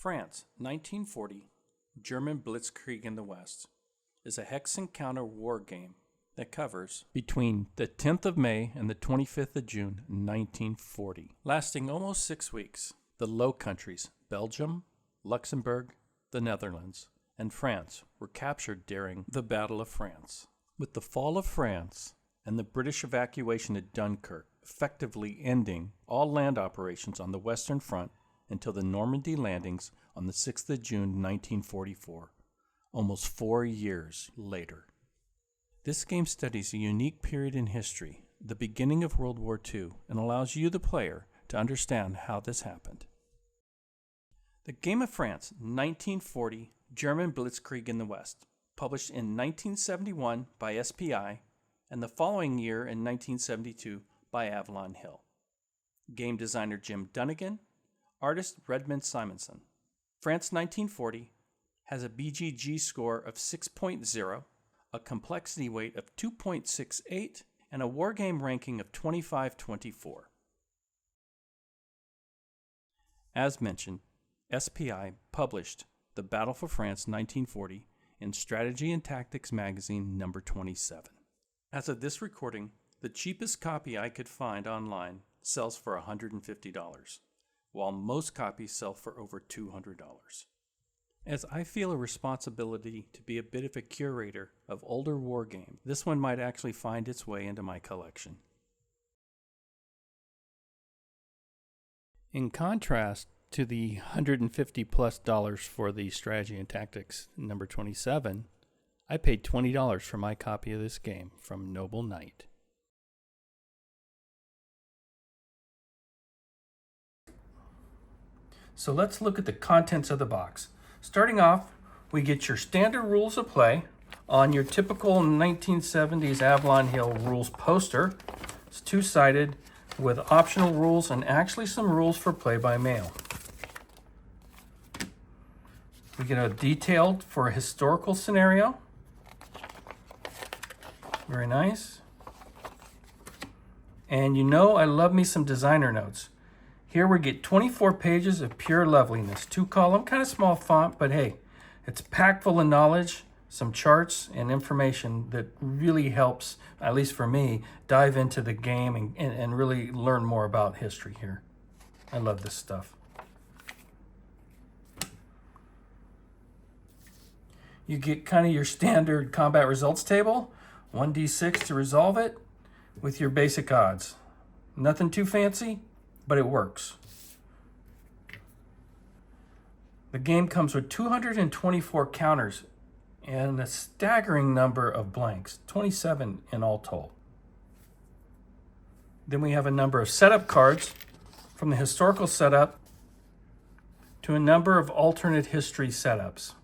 France, 1940, German Blitzkrieg in the West, is a hex encounter war game that covers between the 10th of May and the 25th of June, 1940, lasting almost 6 weeks. The Low Countries, Belgium, Luxembourg, the Netherlands, and France were captured during the Battle of France. With the fall of France and the British evacuation of Dunkirk effectively ending all land operations on the Western Front until the Normandy landings on the 6th of June 1944, almost 4 years later. This game studies a unique period in history, the beginning of World War II, and allows you, the player, to understand how this happened. The Game of France, 1940, German Blitzkrieg in the West, published in 1971 by SPI, and the following year in 1972 by Avalon Hill. Game designer Jim Dunnigan, artist Redmond Simonson. France 1940 has a BGG score of 6.0, a complexity weight of 2.68, and a wargame ranking of 2524. As mentioned, SPI published The Battle for France 1940 in Strategy and Tactics magazine number 27. As of this recording, the cheapest copy I could find online sells for $150, while most copies sell for over $200. As I feel a responsibility to be a bit of a curator of older war games, this one might actually find its way into my collection. In contrast to the $150+ for the Strategy and Tactics number 27, I paid $20 for my copy of this game from Noble Knight. So let's look at the contents of the box. Starting off, we get your standard rules of play on your typical 1970s Avalon Hill rules poster. It's two-sided with optional rules and actually some rules for play by mail. We get a detailed for a historical scenario. Very nice. And you know I love me some designer notes. Here we get 24 pages of pure loveliness. 2-column, kind of small font, but hey, it's packed full of knowledge, some charts and information that really helps, at least for me, dive into the game and really learn more about history here. I love this stuff. You get kind of your standard combat results table, 1d6 to resolve it with your basic odds. Nothing too fancy, but it works. The game comes with 224 counters and a staggering number of blanks, 27 in all total. Then we have a number of setup cards, from the historical setup to a number of alternate history setups.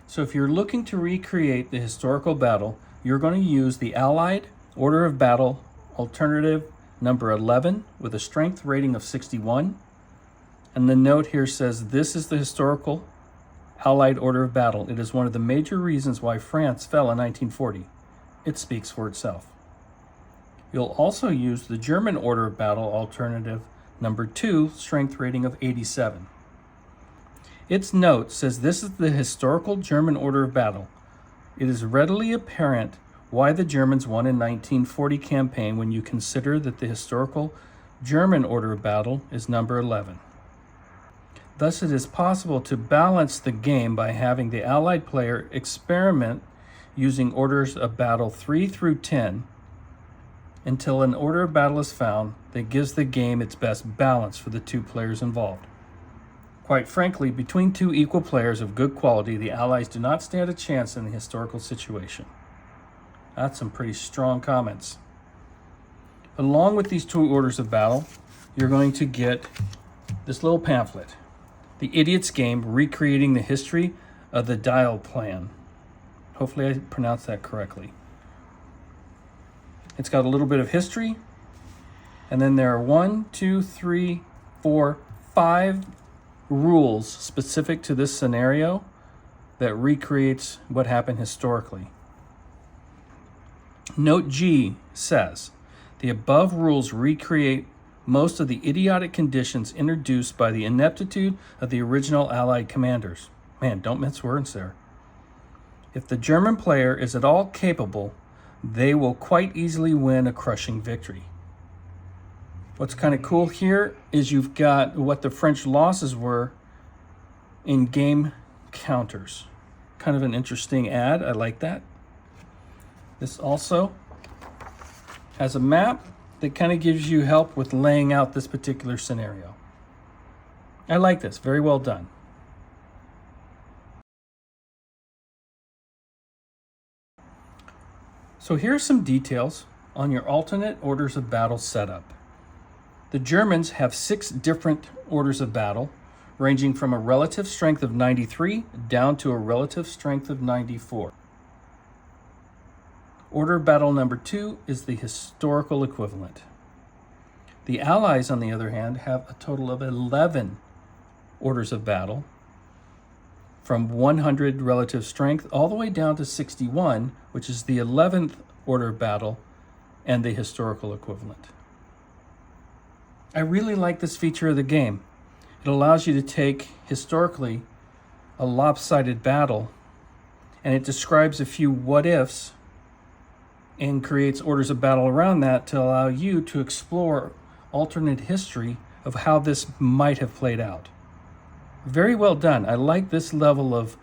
So if you're looking to recreate the historical battle, you're going to use the Allied Order of Battle alternative number 11 with a strength rating of 61. And the note here says this is the historical Allied Order of Battle. It is one of the major reasons why France fell in 1940. It speaks for itself. You'll also use the German Order of Battle alternative number 2, strength rating of 87. Its note says this is the historical German order of battle. It is readily apparent why the Germans won in 1940 campaign when you consider that the historical German order of battle is number 11. Thus it is possible to balance the game by having the Allied player experiment using orders of battle 3 through 10 until an order of battle is found that gives the game its best balance for the two players involved. Quite frankly, between two equal players of good quality, the Allies do not stand a chance in the historical situation. That's some pretty strong comments. Along with these two orders of battle, you're going to get this little pamphlet, The Idiot's Game, Recreating the History of the Dial Plan. Hopefully I pronounced that correctly. It's got a little bit of history, and then there are 5 rules specific to this scenario that recreates what happened historically. Note G says, The above rules recreate most of the idiotic conditions introduced by the ineptitude of the original Allied commanders. Man, don't mince words there. If the German player is at all capable, they will quite easily win a crushing victory. What's kind of cool here is you've got what the French losses were in game counters. Kind of an interesting ad. I like that. This also has a map that kind of gives you help with laying out this particular scenario. I like this. Very well done. So here are some details on your alternate orders of battle setup. The Germans have 6 different orders of battle, ranging from a relative strength of 93 down to a relative strength of 94. Order of battle number 2 is the historical equivalent. The Allies, on the other hand, have a total of 11 orders of battle, from 100 relative strength all the way down to 61, which is the 11th order of battle and the historical equivalent. I really like this feature of the game. It allows you to take, historically, a lopsided battle, and it describes a few what-ifs and creates orders of battle around that to allow you to explore alternate history of how this might have played out. Very well done. I like this level of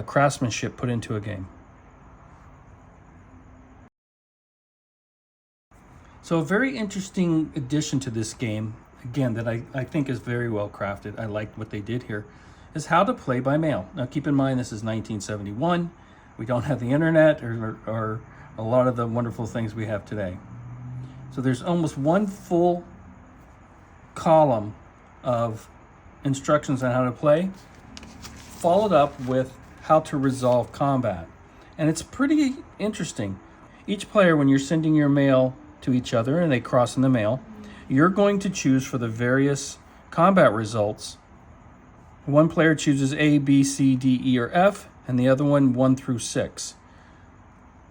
craftsmanship put into a game. So a very interesting addition to this game, again, that I think is very well crafted, I liked what they did here, is how to play by mail. Now keep in mind this is 1971. We don't have the internet or a lot of the wonderful things we have today. So there's almost one full column of instructions on how to play, followed up with how to resolve combat. And it's pretty interesting. Each player, when you're sending your mail to each other and they cross in the mail, you're going to choose for the various combat results. One player chooses A, B, C, D, E, or F, and the other one 1 through 6.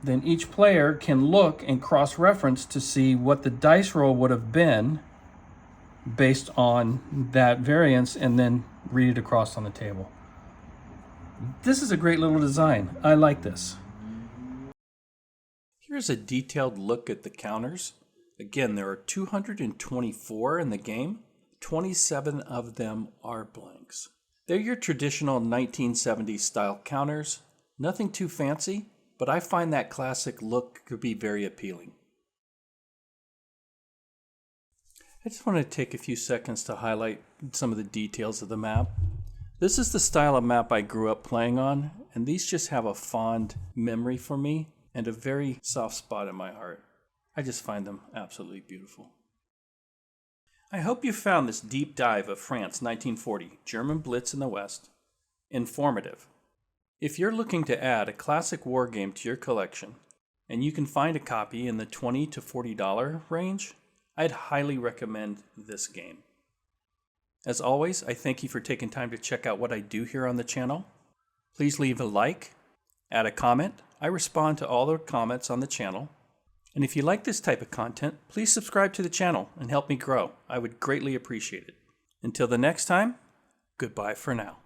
Then each player can look and cross-reference to see what the dice roll would have been based on that variance, and then read it across on the table. This is a great little design. I like this. Here's a detailed look at the counters. Again, there are 224 in the game. 27 of them are blanks. They're your traditional 1970s style counters. Nothing too fancy, but I find that classic look could be very appealing. I just want to take a few seconds to highlight some of the details of the map. This is the style of map I grew up playing on, and these just have a fond memory for me and a very soft spot in my heart. I just find them absolutely beautiful. I hope you found this deep dive of France 1940, German Blitz in the West, informative. If you're looking to add a classic war game to your collection, and you can find a copy in the $20 to $40 range, I'd highly recommend this game. As always, I thank you for taking time to check out what I do here on the channel. Please leave a like, add a comment. I respond to all the comments on the channel. And if you like this type of content, please subscribe to the channel and help me grow. I would greatly appreciate it. Until the next time, goodbye for now.